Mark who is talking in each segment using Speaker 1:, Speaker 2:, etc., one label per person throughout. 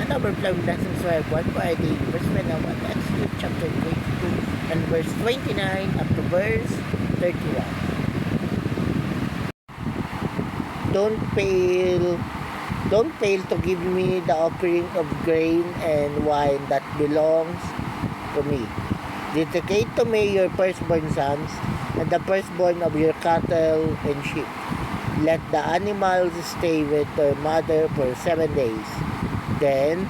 Speaker 1: number of love lessons were 1 for our daily verse when I want Exodus chapter 22 and verse 29 up to verse 31. Don't fail to give me the offering of grain and wine that belongs to me. Dedicate to me your firstborn sons and the firstborn of your cattle and sheep. Let the animals stay with their mother for 7 days. Then,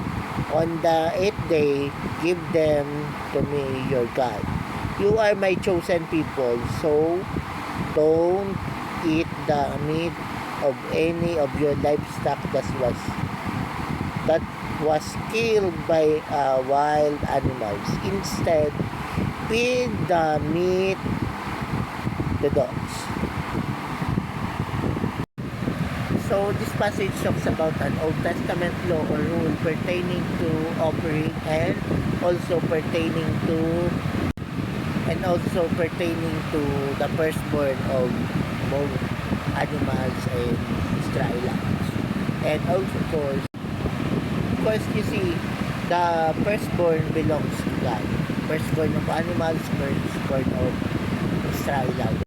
Speaker 1: on the 8th day, give them to me, your God. You are my chosen people, so don't eat the meat of any of your livestock that was killed by wild animals. Instead, feed the meat the dogs. So this passage talks about an Old Testament law or rule pertaining to offering and also pertaining to the firstborn of both animals and Israelites. And also of course you see the firstborn belongs to God. Firstborn of animals, firstborn of Israelites.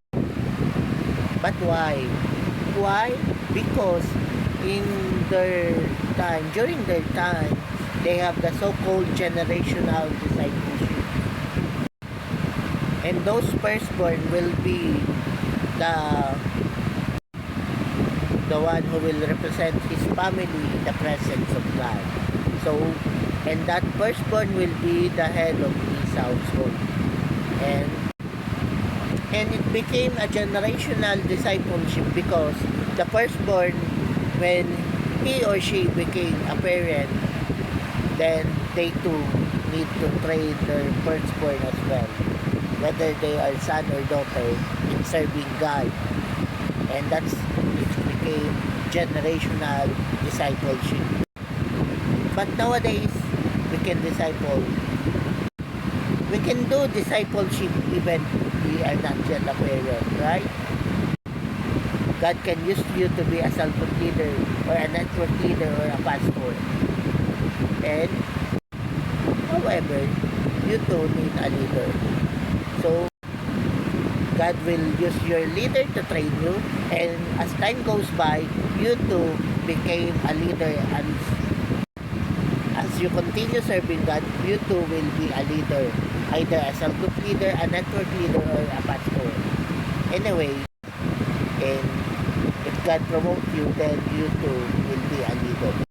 Speaker 1: But why? Why? Because during their time, they have the so-called generational discipleship. And those firstborn will be the one who will represent his family in the presence of God. So, and that firstborn will be the head of his household. And it became a generational discipleship because the firstborn, when he or she became a parent, then they too need to train their firstborn as well, whether they are son or daughter, in serving God. And it became generational discipleship. But nowadays, we can do discipleship even we are not yet a parent, right? God can use you to be a cell-group leader or a network leader or a pastor. And however, you too need a leader. So God will use your leader to train you, and as time goes by, you too became a leader, and as you continue serving God, you too will be a leader, either a cell-group leader, a network leader, or a pastor. Anyway, and if God promotes you, then you too will be a leader.